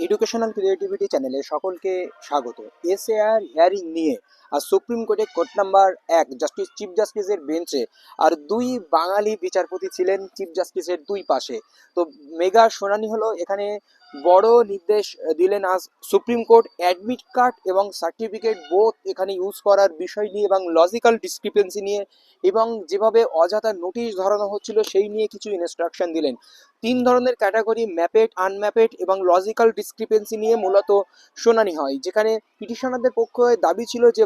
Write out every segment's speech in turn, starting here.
Educational creativity চ্যানেলে সকলকে স্বাগত। এসএআর হিয়ারিং নিয়ে আর সুপ্রিম কোর্টে কোর্ট নাম্বার ১ জাস্টিস চিফ জাস্টিসের বেঞ্চে আর দুই বাঙালি বিচারপতি ছিলেন চিফ জাস্টিসের দুই পাশে। তো মেগা শুনানি হলো এখানে। বড় নির্দেশ দিলেন আজ সুপ্রিম কোর্ট অ্যাডমিট কার্ড এবং সার্টিফিকেট বোথ এখানে ইউজ করার বিষয় নিয়ে এবং লজিক্যাল ডিসক্রিপেন্সি নিয়ে এবং যেভাবে অযথা নোটিশ ধরানো হচ্ছিল সেই নিয়ে কিছু ইনস্ট্রাকশন দিলেন। তিন ধরনের ক্যাটাগরি, ম্যাপেড, আনম্যাপেড এবং লজিক্যাল ডিসক্রিপেন্সি নিয়ে মূলত শুনানি হয়, যেখানে পিটিশনারদের পক্ষে দাবি ছিল যে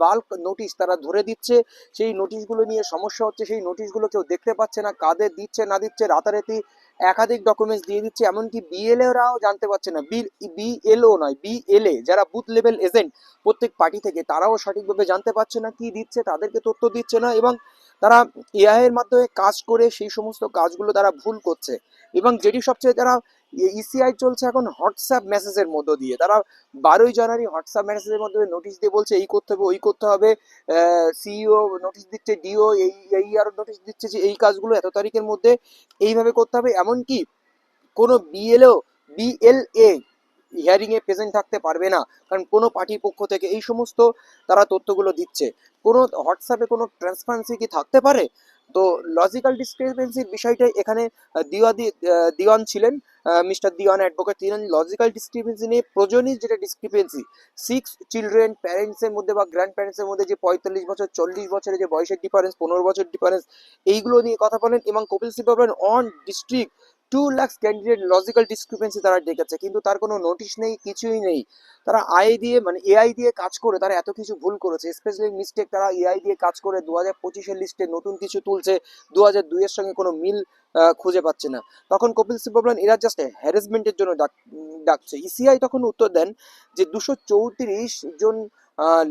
বাল্ক নোটিশ তারা ধরে দিচ্ছে, সেই নোটিশগুলো নিয়ে সমস্যা হচ্ছে, সেই নোটিশগুলো কেউ দেখতে পাচ্ছে না, কাদের দিচ্ছে না দিচ্ছে, রাতারাতি একাধিক ডকুমেন্টস দিয়ে দিচ্ছে, এমনকি বিএলএরাও জানতে পারছে না, বিএলও নয় বিএলএ যারা বুথ লেভেল এজেন্ট প্রত্যেক পার্টি থেকে, তারাও সঠিকভাবে জানতে পারছে না কি দিচ্ছে, তাদেরকে তথ্য দিচ্ছে না এবং তারা এআই এর মাধ্যমে কাজ করে সেই সমস্ত কাজগুলো তারা ভুল করছে। এবং যেটি সবচেয়ে তারা ইসিআই চলছে এখন হোয়াটসঅ্যাপ মেসেজের মধ্য দিয়ে, তারা 12ই জানুয়ারি হোয়াটসঅ্যাপ মেসেজের মধ্যে নোটিশ দিয়ে বলছে এই করতে হবে ওই করতে হবে। সিইও নোটিশ দিচ্ছে, ডিও এই আর নোটিশ দিচ্ছে যে এই কাজগুলো এত তারিখের মধ্যে এইভাবে করতে হবে। এমনকি কোনো বিএলএ হিয়ারিং এ প্রেজেন্ট থাকতে পারবে না, কারণ কোনো পার্টির পক্ষ থেকে এই সমস্ত তারা তথ্যগুলো দিচ্ছে। কোনো হোয়াটসঅ্যাপে কোনো ট্রান্সপারেন্সি কি থাকতে পারে? তো লজিক্যাল ডিসক্রিপেন্সির বিষয়টাই এখানে দিওয়ান ছিলেন, মিস্টার দিওয়ান অ্যাডভোকেট ছিলেন। লজিক্যাল ডিসক্রিপেন্সি নিয়ে প্রয়োজনীয় যেটা ডিসক্রিপেন্সি, 6 চিলড্রেন প্যারেন্টসের মধ্যে বা গ্র্যান্ড প্যারেন্টসের মধ্যে যে 45 বছর 40 বছরের যে বয়সের ডিফারেন্স, 15 বছর ডিফারেন্স, এইগুলো নিয়ে কথা বলেন। এবং কপিল সিব্বল বলেন on district 2 lakh candidate logical discrepancy তারা ডেকেছে, কিন্তু তার কোনো নোটিশ নেই, কিছুই নেই। তারা এআই দিয়ে কাজ করে তারা এত কিছু ভুল করেছে, স্পেশালি মিস্টেক, তারা এআই দিয়ে কাজ করে 2025-এর লিস্টে নতুন কিছু তুলছে, 2002-এর সঙ্গে কোনো মিল খুঁজে পাচ্ছে না। তখন কপিল সিব্বল বলেন এরা জাস্ট হ্যারাসমেন্টের জন্য ডাকছে। ইসিআই তখন উত্তর দেন যে 234 জন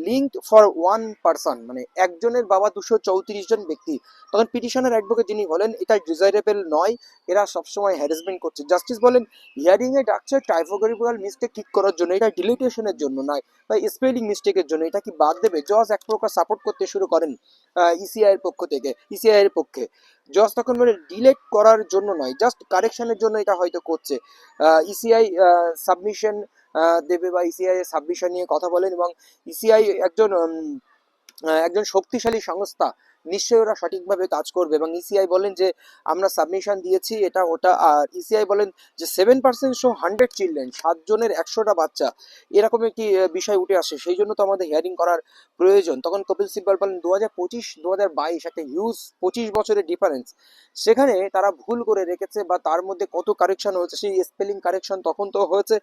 লিঙ্কড ফর ওয়ান পারসন, মানে একজনের বাবা 234 জন ব্যক্তি। তখন পিটিশনার অ্যাডভোকেট যিনি বলেন এটা ডিজাইরেবল নয়, এরা সবসময় হ্যারাসমেন্ট করছে। জাস্টিস বলেন হিয়ারিং এ ডাকছে টাইপোগ্রাফিক্যাল মিস্টেক ঠিক করার জন্য, এটা ডিলিটেশনের জন্য নয় বা স্পেলিং মিস্টেকের জন্য, এটা কি বাদ দেবে? জজ এক প্রকার সাপোর্ট করতে শুরু করেন ইসিআই এর পক্ষ থেকে, ইসিআই এর পক্ষে। জজ তখন বলে ডিলেট করার জন্য নয়, জাস্ট কারেকশনের জন্য এটা হয়তো করছে। ইসিআই সাবমিশন দেবে বা ইসিআই এর সাবমিশন নিয়ে কথা বলেন এবং ইসিআই একজন শক্তিশালী সংস্থা, নিশ্চয়ই ওরা সঠিকভাবে কাজ করবে। এবং ইসিআই বলেন যে আমরা সাবমিশন দিয়েছি এটা ওটা। আর ইসিআই বলেন যে 7% শো 100 চিলড্রেন, 7 জনের 100টা বাচ্চা, এরকম একটি বিষয় উঠে আসে, সেই জন্য তো আমাদের হিয়ারিং করার প্রয়োজন। তখন কপিল সিব্বল বলেন 2025-2022 একটা হিউজ 25 বছরের ডিফারেন্স, সেখানে তারা ভুল করে রেখেছে বা তার মধ্যে কত কারেকশন হয়েছে, সেই স্পেলিং কারেকশন তখন তো হয়েছে,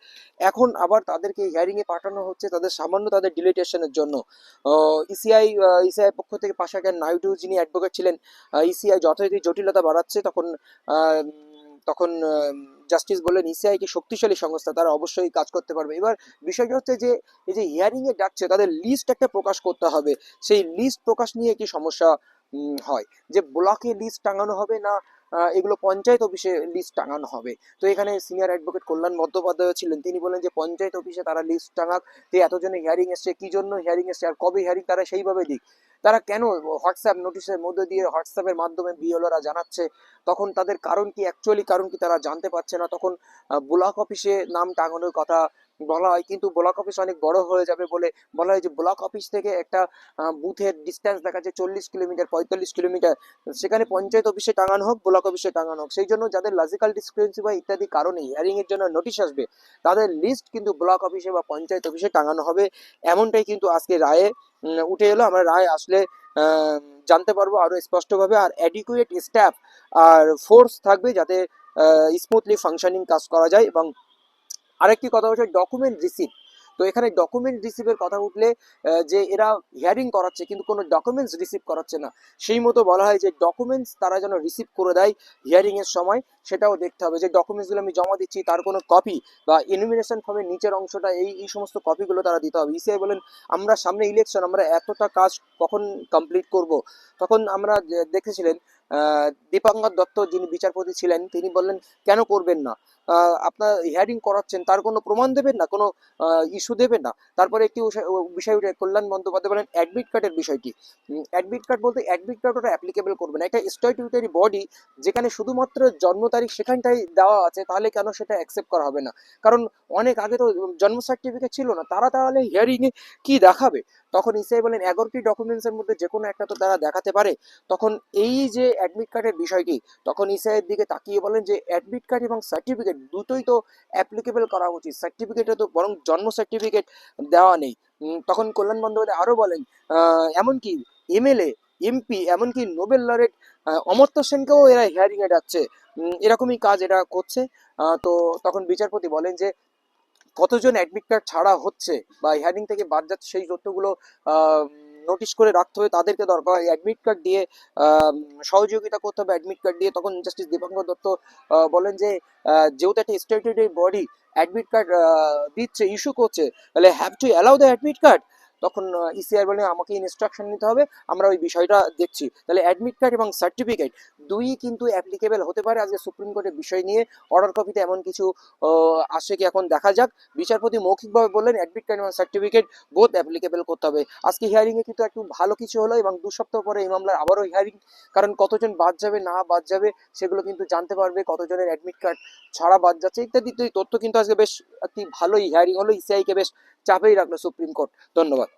এখন আবার তাদেরকে হিয়ারিং এ পাঠানো হচ্ছে তাদের সামান্য তাদের ডিলিটেশনের জন্য। ইসিআই পক্ষ থেকে পাশাকার নাইডু যিনি অ্যাডভোকেট ছিলেন, ইসিআই যথারীতি জটিলতা বাড়াচ্ছে, তখন আহ, তখন জাস্টিস বললেন ইসিআই কি শক্তিশালী সংস্থা, তারা অবশ্যই কাজ করতে পারবে। এবার বিষয়টা হচ্ছে যে এই যে হিয়ারিং এ ডাকছে তাদের লিস্ট একটা প্রকাশ করতে হবে, সেই লিস্ট প্রকাশ নিয়ে কি সমস্যা হয়, যে ব্লকে লিস্ট টাঙানো হবে না এগুলো পঞ্চায়েত অফিসে লিস্ট টাঙানো হবে। তো এখানে সিনিয়র অ্যাডভোকেট কল্যাণ বন্দ্যোপাধ্যায় ছিলেন, তিনি বলেন যে পঞ্চায়েত অফিসে তারা লিস্ট টাঙাক, যে এতজনে হিয়ারিং এসছে, কি জন্য হিয়ারিং এসছে আর কবে হিয়ারিং, তারা সেইভাবে দিক। তারা কেন হোয়াটসঅ্যাপ নোটিশের মধ্যে দিয়ে হোয়াটসঅ্যাপের মাধ্যমে বিএলওরা জানাচ্ছে, তখন তাদের কারণ কি, অ্যাকচুয়ালি কারণ কি তারা জানতে পারছে না। তখন ব্লক অফিসে নাম টাঙানোর কথা বলা হয়, কিন্তু ব্লক অফিস অনেক বড় হয়ে যাবে বলে বলা হয় যে ব্লক অফিস থেকে একটা বুথের ডিস্টেন্স দেখা যাচ্ছে 40 কিলোমিটার 45 কিলোমিটার, সেখানে পঞ্চায়েত অফিসে টাঙানো হোক, ব্লক অফিসে টাঙানো হোক। সেই জন্য যাদের লজিক্যাল ডিসক্রিপেন্সি বা ইত্যাদি কারণে হিয়ারিং এর জন্য নোটিশ আসবে, তাদের লিস্ট কিন্তু ব্লক অফিসে বা পঞ্চায়েত অফিসে টাঙানো হবে। এমনটাই কিন্তু আজকে রায়ে উঠে এলো। আমরা রায় আসলে জানতে পারবো আরো স্পষ্টভাবে। আর অ্যাডিকুয়েট স্টাফ আর ফোর্স থাকবে যাতে স্মুথলি ফাংশনিং কাজ করা যায়। এবং আরেকটি কথা হচ্ছে ডকুমেন্ট রিসিভ। তো এখানে ডকুমেন্ট রিসিভের কথা উঠলে যে এরা হিয়ারিং করাচ্ছে কিন্তু কোনো ডকুমেন্টস রিসিভ করাচ্ছে না, সেই মতো বলা হয় যে ডকুমেন্টস তারা যেন রিসিভ করে দেয় হিয়ারিং এর সময়, সেটাও দেখতে হবে যে ডকুমেন্টসগুলো আমি জমা দিচ্ছি তার কোনো কপি বা ইনভিটেশন ফর্মের নিচের অংশটা এই সমস্ত কপিগুলো তারা দিতে হবে। ইসিআই বলেন আমরা সামনে ইলেকশন, আমরা এতটা কাজ কখন কমপ্লিট করব। তখন আমরা দেখেছিলেন দীপাঙ্কর দত্ত যিনি বিচারপতি ছিলেন তিনি বললেন কেন করবেন না, আপনার হিয়ারিং করাচ্ছেন তার কোনো প্রমাণ দেবেন না, কোনো ইস্যু দেবেন না। তারপরে একটি বিষয় উঠে কল্যাণ বন্দ্যোপাধ্যায় বলেন অ্যাডমিট কার্ডের বিষয়টি। অ্যাডমিট কার্ড বলতে অ্যাডমিট কার্ড ওটা অ্যাপ্লিকেবল করবে না, এটা স্ট্যাটিউটরি বডি, যেখানে শুধুমাত্র জন্ম তারিখ সেখানটাই দেওয়া আছে, তাহলে কেন সেটা অ্যাকসেপ্ট করা হবে না? কারণ অনেক আগে তো জন্ম সার্টিফিকেট ছিল না, তারা তাহলে হিয়ারিং এ কি দেখাবে? তখন ইসিআই বলেন 11টি ডকুমেন্টসের মধ্যে যে কোনো একটা তো তারা দেখাতে পারে। তখন এই যে অ্যাডমিট কার্ডের বিষয়টি, তখন ইসিআইয়ের দিকে তাকিয়ে বলেন যে অ্যাডমিট কার্ড এবং সার্টিফিকেট দুটোই তো অ্যাপ্লিকেবল করা উচিত, সার্টিফিকেটে তো বরং জন্ম সার্টিফিকেট দেওয়া নেই। তখন কল্যাণ বন্দ্যোপাধ্যায় আরো বলেন এমনকি এমএলএ, এমপি, এমনকি নোবেল লরেট অমর্ত্য সেনকেও এরা হিয়ারিং এ ডাকছে, এরকমই কাজ এরা করছে। তো তখন বিচারপতি বলেন যে কতজন অ্যাডমিট কার্ড ছাড়া হচ্ছে বা হিয়ারিং থেকে বাদ যাচ্ছে সেই তথ্যগুলো নোটিশ করে রাখতে হবে তাদেরকে, দরকার অ্যাডমিট কার্ড দিয়ে সহযোগিতা করতে হবে অ্যাডমিট কার্ড দিয়ে। তখন জাস্টিস দীপাঙ্কর দত্ত বলেন যে যেহেতু একটা স্ট্যাটিউটরি বডি অ্যাডমিট কার্ড দিচ্ছে, ইস্যু করছে, তাহলে have to allow the admit card. তখন ইসিআর বলে আমাকে ইনস্ট্রাকশন নিতে হবে, আমরা ওই বিষয়টা দেখছি। তাহলে অ্যাডমিট কার্ড এবং সার্টিফিকেট দুই কিন্তু অ্যাপ্লিকেবল হতে পারে। আজকে সুপ্রিম কোর্টের বিষয় নিয়ে অর্ডার কপিতে এমন কিছু আসে কি এখন দেখা যাক। বিচারপতি মৌখিকভাবে বললেন অ্যাডমিট কার্ড এবং সার্টিফিকেট বোথ অ্যাপ্লিকেবল করতে হবে। আজকে হিয়ারিং এ কিন্তু একটু ভালো কিছু হলো এবং 2 সপ্তাহ পরে এই মামলার আবারও হিয়ারিং, কারণ কতজন বাদ যাবে না বাদ যাবে সেগুলো কিন্তু জানতে পারবে, কতজনের অ্যাডমিট কার্ড ছাড়া বাদ যাচ্ছে ইত্যাদি ইত্যাদি তথ্য কিন্তু আজকে বেশ একটি ভালোই হিয়ারিং হলো। ইসিআই কে বেশ চাপেই রাখলো সুপ্রিম কোর্ট। ধন্যবাদ।